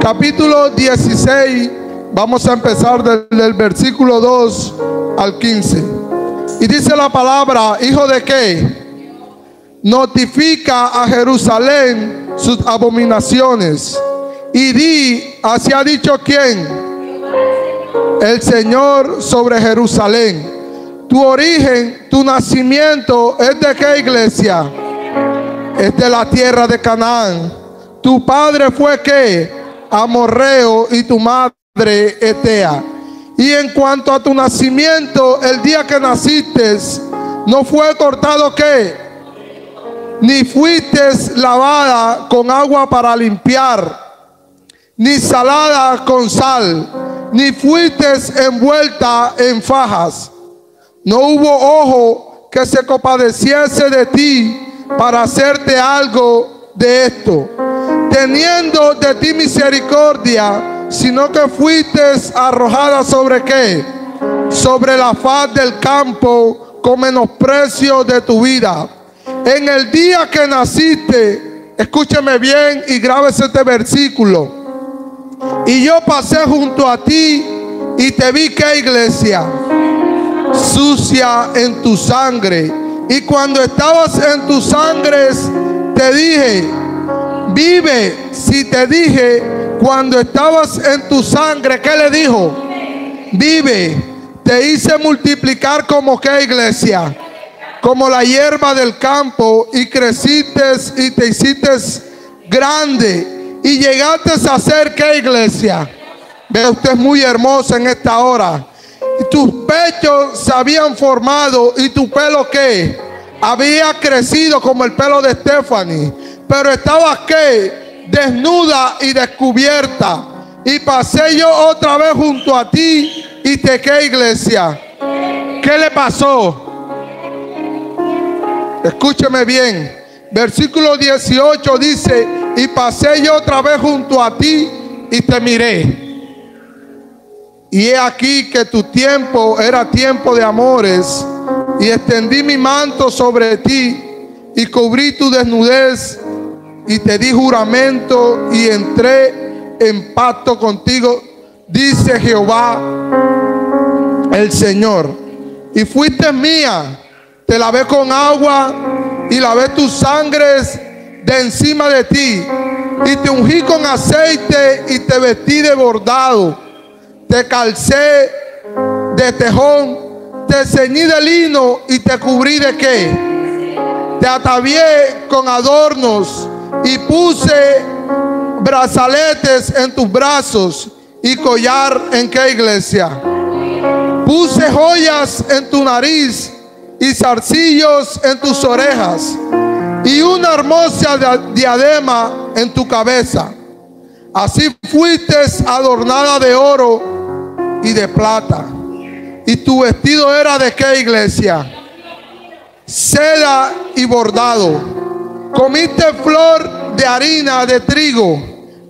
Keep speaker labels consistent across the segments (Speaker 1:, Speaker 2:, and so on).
Speaker 1: capítulo 16, vamos a empezar del versículo 2 al 15. Y dice la palabra: ¿hijo de qué? Notifica a Jerusalén sus abominaciones y di, ¿así ha dicho quién? El Señor sobre Jerusalén. Tu origen, tu nacimiento es de qué, iglesia? Es de la tierra de Canaán. Tu padre fue qué? Amorreo, y tu madre Etea. Y en cuanto a tu nacimiento, el día que naciste, no fue cortado qué, ni fuiste lavada con agua para limpiar, ni salada con sal, ni fuiste envuelta en fajas. No hubo ojo que se compadeciese de ti para hacerte algo de esto, teniendo de ti misericordia, sino que fuiste arrojada sobre qué, sobre la faz del campo, con menosprecio de tu vida. En el día que naciste, escúcheme bien y grábese este versículo: y yo pasé junto a ti y te vi, ¿qué, iglesia? Sucia en tu sangre. Y cuando estabas en tus sangres, te dije, vive. Si te dije, cuando estabas en tu sangre, ¿qué le dijo? Vive. Te hice multiplicar como, ¿qué, iglesia? Como la hierba del campo, y creciste y te hiciste grande, y llegaste a ser, ¿qué, iglesia? Ve, usted es muy hermosa en esta hora. Y tus pechos se habían formado, y tu pelo, ¿qué? Había crecido como el pelo de Stephanie, pero estabas, ¿qué? Desnuda y descubierta. Y pasé yo otra vez junto a ti y te, ¿qué, iglesia? ¿Qué le pasó? Escúcheme bien. Versículo 18 dice: y pasé yo otra vez junto a ti y te miré. Y he aquí que tu tiempo era tiempo de amores, y extendí mi manto sobre ti y cubrí tu desnudez, y te di juramento y entré en pacto contigo, dice Jehová el Señor. Y fuiste mía, te lavé con agua y lavé tus sangres de encima de ti, y te ungí con aceite y te vestí de bordado, te calcé de tejón, te ceñí de lino y te cubrí de qué, te atavié con adornos y puse brazaletes en tus brazos y collar en qué, iglesia. Puse joyas en tu nariz y zarcillos en tus orejas y una hermosa diadema en tu cabeza. Así fuiste adornada de oro y de plata. Y tu vestido era de qué, iglesia? Seda y bordado. Comiste flor de harina de trigo,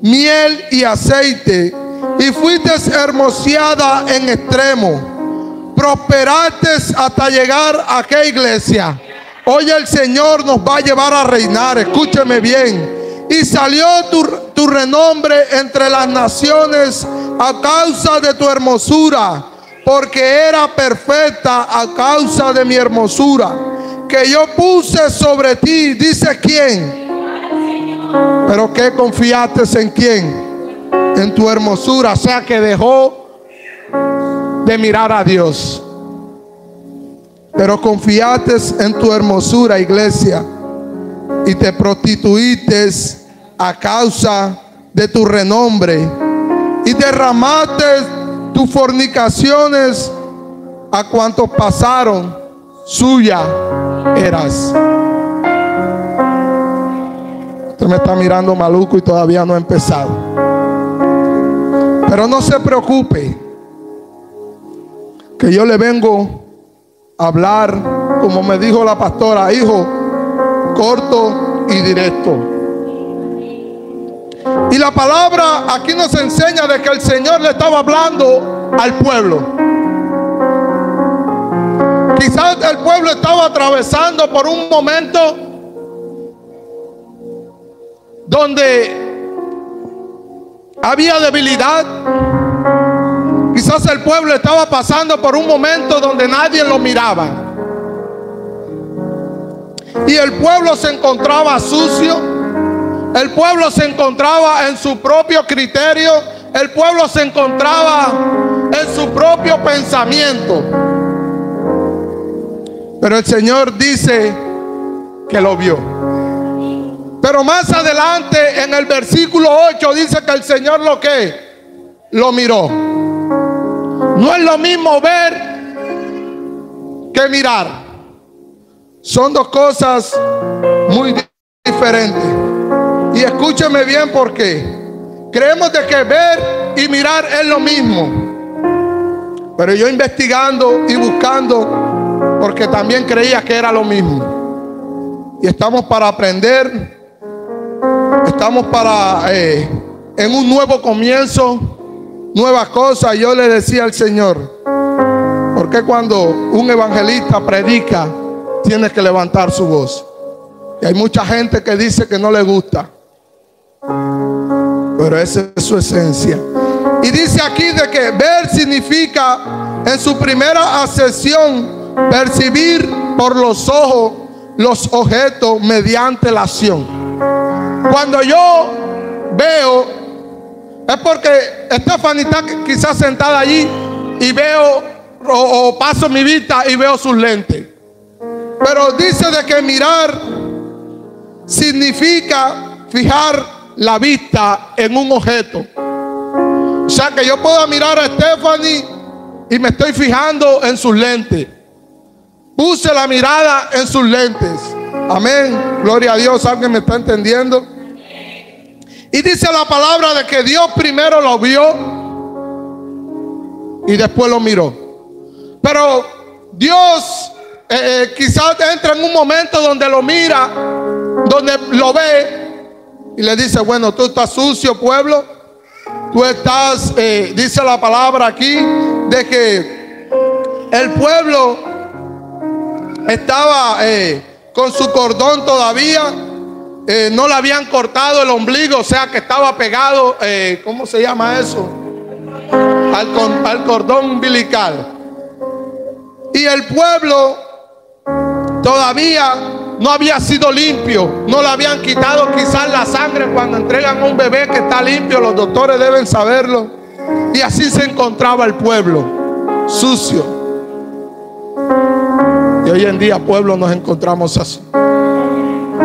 Speaker 1: miel y aceite, y fuiste hermoseada en extremo. Prosperaste hasta llegar a qué, iglesia. Hoy el Señor nos va a llevar a reinar. Escúcheme bien. Y salió tu renombre entre las naciones a causa de tu hermosura, porque era perfecta a causa de mi hermosura, que yo puse sobre ti. Dice quién. Pero ¿qué confiaste en quién? En tu hermosura. O sea que dejó de mirar a Dios, pero confiaste en tu hermosura, iglesia, y te prostituiste a causa de tu renombre, y derramaste tus fornicaciones a cuantos pasaron, suya eras. Usted me está mirando maluco y todavía no ha empezado. Pero no se preocupe, que yo le vengo a hablar, como me dijo la pastora, hijo, corto y directo. Y la palabra aquí nos enseña de que el Señor le estaba hablando al pueblo. Quizás el pueblo estaba atravesando por un momento donde había debilidad. Quizás el pueblo estaba pasando por un momento donde nadie lo miraba. Y el pueblo se encontraba sucio. El pueblo se encontraba en su propio criterio. El pueblo se encontraba en su propio pensamiento. Pero el Señor dice que lo vio. Pero más adelante en el versículo 8 dice que el Señor lo miró. No es lo mismo ver que mirar. Son dos cosas muy diferentes. Y escúcheme bien, porque creemos de que ver y mirar es lo mismo. Pero yo investigando y buscando, porque también creía que era lo mismo. Y estamos para aprender. Estamos para en un nuevo comienzo, nuevas cosas. Yo le decía al Señor, ¿por qué cuando un evangelista predica tiene que levantar su voz? Y hay mucha gente que dice que no le gusta, pero esa es su esencia. Y dice aquí de que ver significa, en su primera acepción, percibir por los ojos los objetos mediante la acción. Cuando yo veo, es porque Stephanie está quizás sentada allí y veo o paso mi vista y veo sus lentes. Pero dice de que mirar significa fijar la vista en un objeto. O sea que yo puedo mirar a Stephanie y me estoy fijando en sus lentes. Puse la mirada en sus lentes. Amén. Gloria a Dios. ¿Alguien me está entendiendo? Y dice la palabra de que Dios primero lo vio y después lo miró. Pero Dios quizás entra en un momento donde lo mira, donde lo ve y le dice, bueno, tú estás sucio, pueblo. Tú estás, dice la palabra aquí, de que el pueblo estaba con su cordón todavía. No le habían cortado el ombligo, o sea que estaba pegado, ¿cómo se llama eso? Al cordón umbilical. Y el pueblo todavía no había sido limpio, no le habían quitado quizás la sangre. Cuando entregan a un bebé que está limpio, los doctores deben saberlo. Y así se encontraba el pueblo, sucio. Y hoy en día, pueblo, nos encontramos así.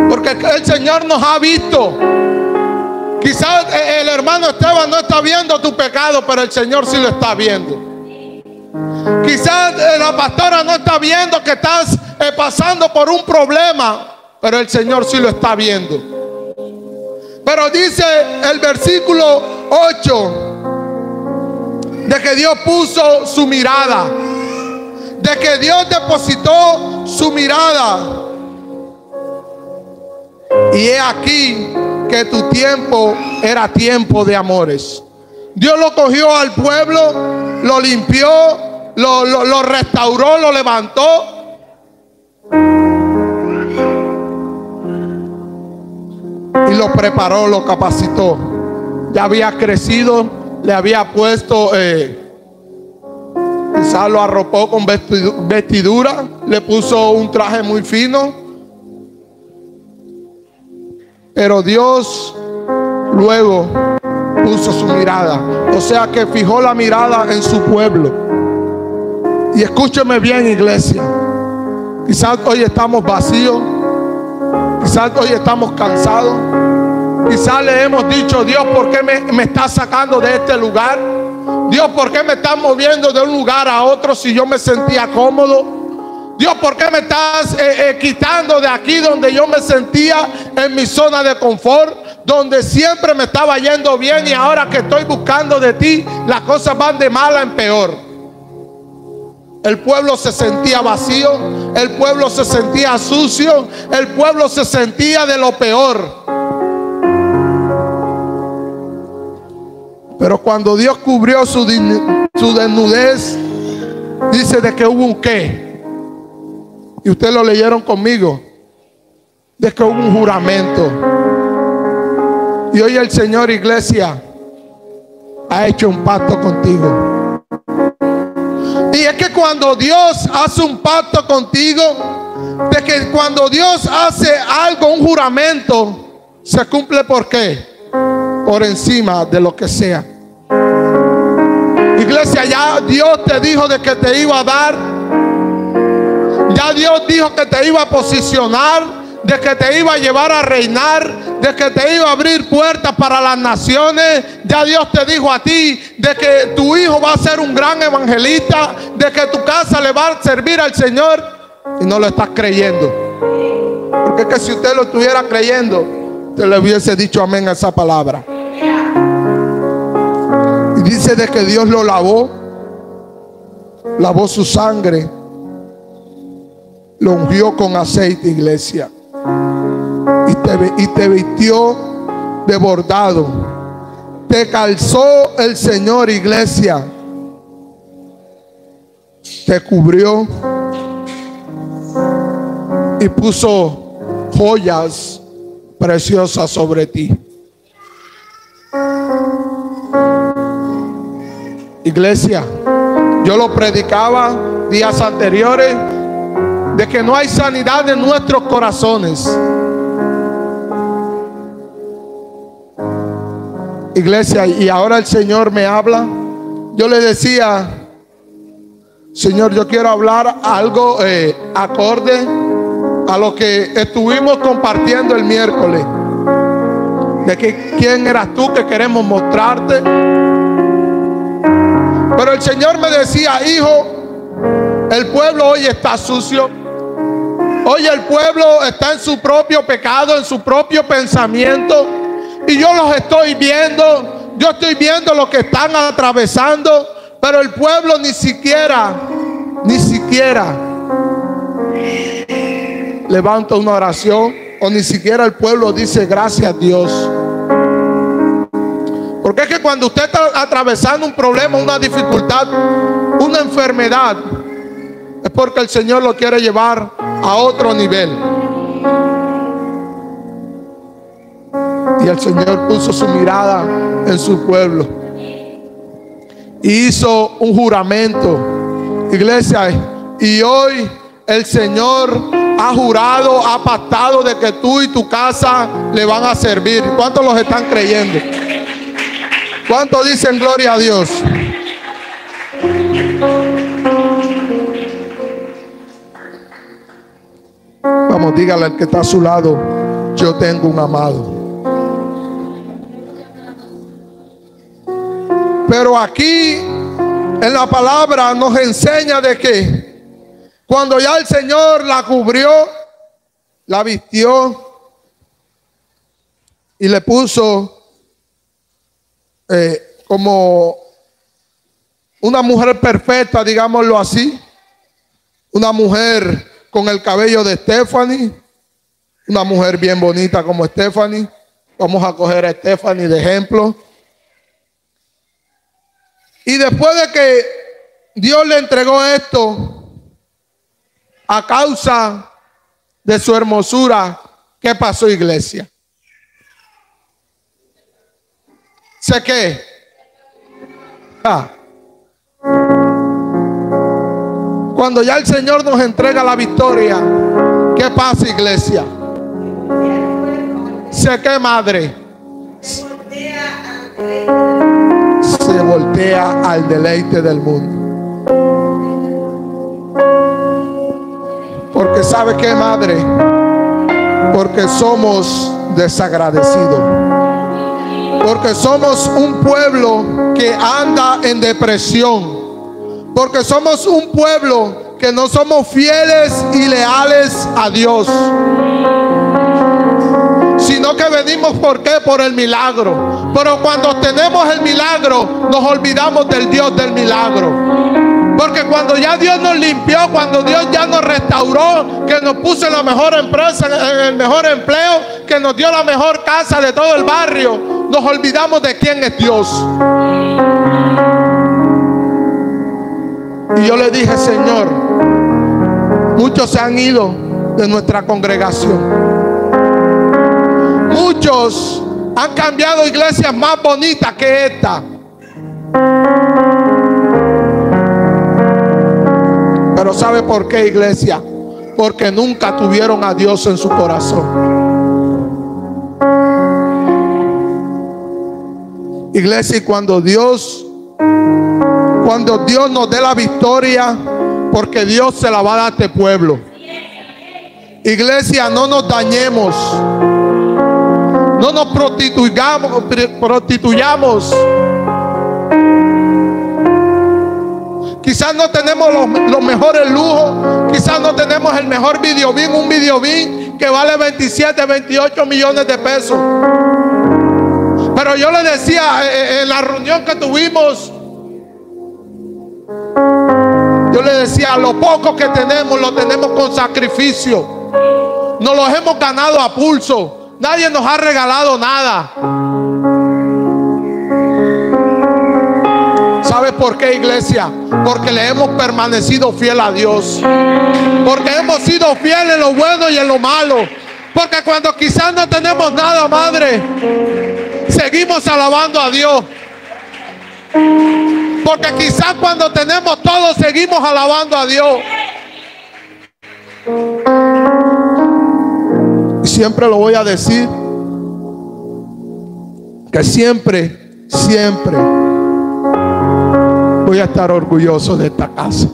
Speaker 1: Porque el Señor nos ha visto. Quizás el hermano Esteban no está viendo tu pecado, pero el Señor sí lo está viendo. Quizás la pastora no está viendo que estás pasando por un problema, pero el Señor sí lo está viendo. Pero dice el versículo 8 de que Dios puso su mirada, de que Dios depositó su mirada. Y he aquí que tu tiempo era tiempo de amores. Dios lo cogió al pueblo, lo limpió, lo restauró, lo levantó. Y lo preparó, lo capacitó. Ya había crecido, le había puesto, quizás lo arropó con vestidura, le puso un traje muy fino. Pero Dios luego puso su mirada, o sea que fijó la mirada en su pueblo. Y escúcheme bien, iglesia, quizás hoy estamos vacíos, quizás hoy estamos cansados, quizás le hemos dicho, Dios, ¿por qué me estás sacando de este lugar? Dios, ¿por qué me estás moviendo de un lugar a otro si yo me sentía cómodo? Dios, ¿por qué me estás quitando de aquí donde yo me sentía en mi zona de confort, donde siempre me estaba yendo bien, y ahora que estoy buscando de ti, las cosas van de mala en peor? El pueblo se sentía vacío, el pueblo se sentía sucio, el pueblo se sentía de lo peor. Pero cuando Dios cubrió su desnudez, dice de que hubo un qué. Y ustedes lo leyeron conmigo, de que hubo un juramento. Y hoy el Señor, iglesia, ha hecho un pacto contigo. Y es que cuando Dios hace un pacto contigo, de que cuando Dios hace algo, un juramento, se cumple. ¿Por qué? Por encima de lo que sea. Iglesia, ya Dios te dijo de que te iba a dar. Ya Dios dijo que te iba a posicionar, de que te iba a llevar a reinar, de que te iba a abrir puertas para las naciones. Ya Dios te dijo a ti de que tu hijo va a ser un gran evangelista, de que tu casa le va a servir al Señor, y no lo estás creyendo. Porque es que si usted lo estuviera creyendo, te le hubiese dicho amén a esa palabra. Y dice de que Dios lo lavó su sangre, lo ungió con aceite, iglesia, y te vistió de bordado, te calzó el Señor, iglesia, te cubrió y puso joyas preciosas sobre ti. Iglesia, yo lo predicaba días anteriores, de que no hay sanidad en nuestros corazones. Iglesia, y ahora el Señor me habla. Yo le decía, Señor, yo quiero hablar algo acorde a lo que estuvimos compartiendo el miércoles, de que quién eras tú, que queremos mostrarte. Pero el Señor me decía, hijo, el pueblo hoy está sucio. Hoy el pueblo está en su propio pecado, en su propio pensamiento. Y yo los estoy viendo. Yo estoy viendo lo que están atravesando. Pero el pueblo ni siquiera levanta una oración, o ni siquiera el pueblo dice gracias a Dios. Porque es que cuando usted está atravesando un problema, una dificultad, una enfermedad, es porque el Señor lo quiere llevar a otro nivel. Y el Señor puso su mirada en su pueblo y hizo un juramento, iglesia. Y hoy el Señor ha jurado, ha pactado de que tú y tu casa le van a servir. ¿Cuántos los están creyendo? ¿Cuántos dicen gloria a Dios? Vamos, dígale al que está a su lado, yo tengo un amado. Pero aquí en la palabra nos enseña de que cuando ya el Señor la cubrió, la vistió y le puso como una mujer perfecta, digámoslo así, una mujer con el cabello de Stephanie, una mujer bien bonita como Stephanie. Vamos a coger a Stephanie de ejemplo. Y después de que Dios le entregó esto, a causa de su hermosura, ¿qué pasó, iglesia? ¿Sé qué? Cuando ya el Señor nos entrega la victoria, ¿qué pasa, iglesia? ¿Sé qué, madre? Se voltea al deleite del mundo. Porque ¿sabe qué, madre? Porque somos desagradecidos. Porque somos un pueblo que anda en depresión. Porque somos un pueblo que no somos fieles y leales a Dios. Sino que venimos, ¿por qué? Por el milagro. Pero cuando tenemos el milagro, nos olvidamos del Dios del milagro. Porque cuando ya Dios nos limpió, cuando Dios ya nos restauró, que nos puso en la mejor empresa, en el mejor empleo, que nos dio la mejor casa de todo el barrio, nos olvidamos de quién es Dios. Y yo le dije, Señor, muchos se han ido de nuestra congregación. Muchos han cambiado iglesias más bonitas que esta. Pero ¿sabe por qué, iglesia? Porque nunca tuvieron a Dios en su corazón. Iglesia, y cuando Dios nos dé la victoria, porque Dios se la va a dar a este pueblo. Iglesia, no nos dañemos, no nos prostituyamos. Quizás no tenemos los mejores lujos, quizás no tenemos el mejor videobin, un videobin que vale 27, 28 millones de pesos. Pero yo le decía en la reunión que tuvimos, yo le decía, lo poco que tenemos lo tenemos con sacrificio. Nos los hemos ganado a pulso. Nadie nos ha regalado nada. ¿Sabe por qué, iglesia? Porque le hemos permanecido fiel a Dios. Porque hemos sido fieles en lo bueno y en lo malo. Porque cuando quizás no tenemos nada, madre, seguimos alabando a Dios. Porque quizás cuando tenemos todo, seguimos alabando a Dios. Y siempre lo voy a decir, que siempre voy a estar orgulloso de esta casa.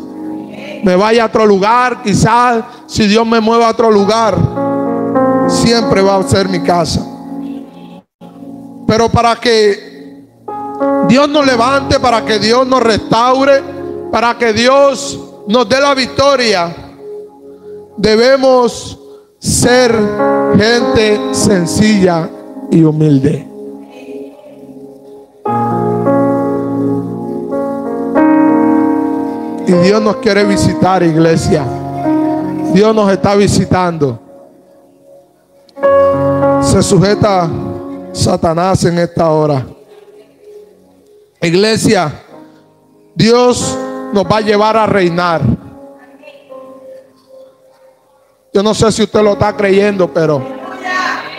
Speaker 1: Me vaya a otro lugar, quizás si Dios me mueve a otro lugar, siempre va a ser mi casa. Pero para que Dios nos levante, para que Dios nos restaure, para que Dios nos dé la victoria, debemos ser gente sencilla y humilde. Y Dios nos quiere visitar, iglesia. Dios nos está visitando. Se sujeta Satanás en esta hora. Iglesia, Dios nos va a llevar a reinar. Yo no sé si usted lo está creyendo, pero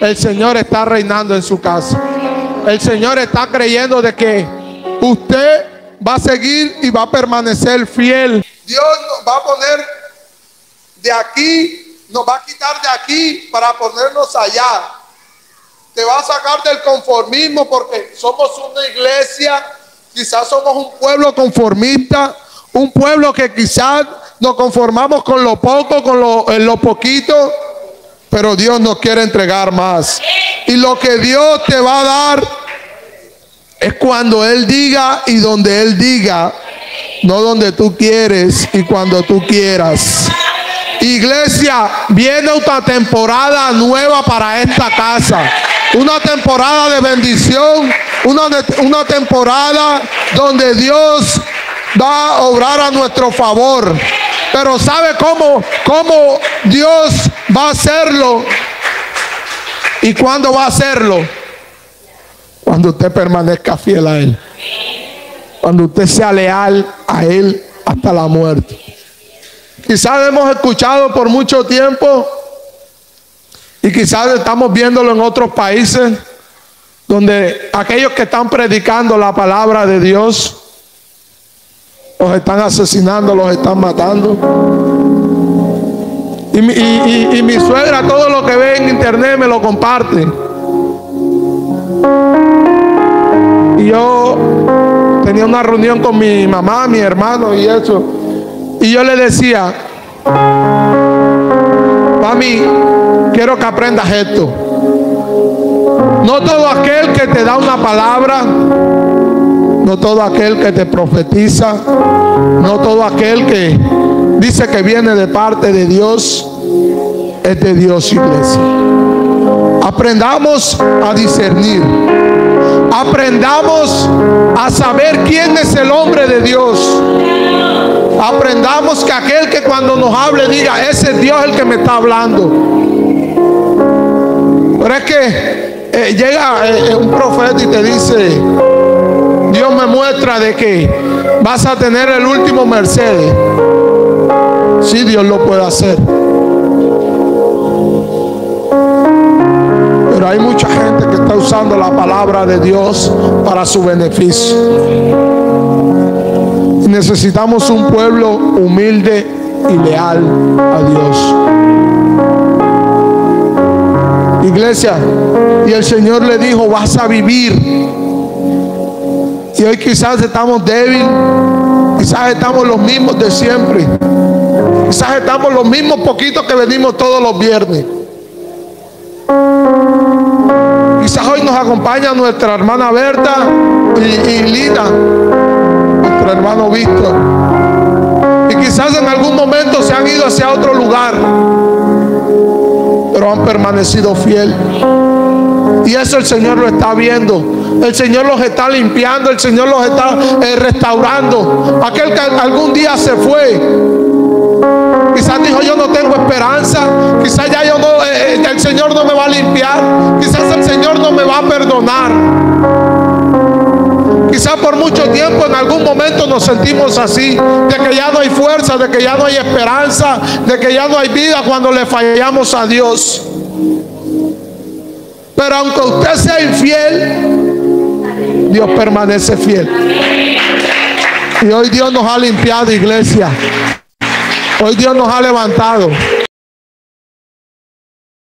Speaker 1: el Señor está reinando en su casa. El Señor está creyendo de que usted va a seguir y va a permanecer fiel. Dios nos va a poner de aquí, nos va a quitar de aquí para ponernos allá. Te va a sacar del conformismo, porque somos una iglesia, quizás somos un pueblo conformista, un pueblo que quizás nos conformamos con lo poco, con lo poquito, pero Dios nos quiere entregar más. Y lo que Dios te va a dar es cuando Él diga y donde Él diga, no donde tú quieres y cuando tú quieras. Iglesia, viene una temporada nueva para esta casa. Una temporada de bendición, una temporada donde Dios va a obrar a nuestro favor. Pero ¿sabe cómo Dios va a hacerlo? ¿Y cuándo va a hacerlo? Cuando usted permanezca fiel a Él. Cuando usted sea leal a Él hasta la muerte. Quizás hemos escuchado por mucho tiempo, y quizás estamos viéndolo en otros países, donde aquellos que están predicando la palabra de Dios los están asesinando, los están matando. Y mi suegra todo lo que ve en internet me lo comparte. Y yo tenía una reunión con mi mamá, mi hermano y eso. Y yo le decía: mami, quiero que aprendas esto. No todo aquel que te da una palabra, no todo aquel que te profetiza, no todo aquel que dice que viene de parte de Dios, es de Dios, iglesia. Aprendamos a discernir. Aprendamos a saber quién es el hombre de Dios. Aprendamos que aquel que cuando nos hable diga: ese es Dios el que me está hablando. Pero es que llega un profeta y te dice: Dios me muestra de que vas a tener el último Mercedes. Sí, Dios lo puede hacer. Pero hay mucha gente que está usando la palabra de Dios para su beneficio. Y necesitamos un pueblo humilde y leal a Dios. Iglesia, y el Señor le dijo: vas a vivir. Y hoy quizás estamos débiles, quizás estamos los mismos de siempre, quizás estamos los mismos poquitos que venimos todos los viernes. Quizás hoy nos acompaña nuestra hermana Berta y Lina, nuestro hermano Víctor. Y quizás en algún momento se han ido hacia otro lugar, pero han permanecido fieles. Y eso el Señor lo está viendo. El Señor los está limpiando, el Señor los está restaurando. Aquel que algún día se fue, quizás dijo: yo no tengo esperanza, quizás ya yo no, el Señor no me va a limpiar, quizás el Señor no me va a perdonar. Quizás por mucho tiempo en algún momento nos sentimos así, de que ya no hay fuerza, de que ya no hay esperanza, de que ya no hay vida cuando le fallamos a Dios. Pero aunque usted sea infiel, Dios permanece fiel. Y hoy Dios nos ha limpiado, iglesia. Hoy Dios nos ha levantado.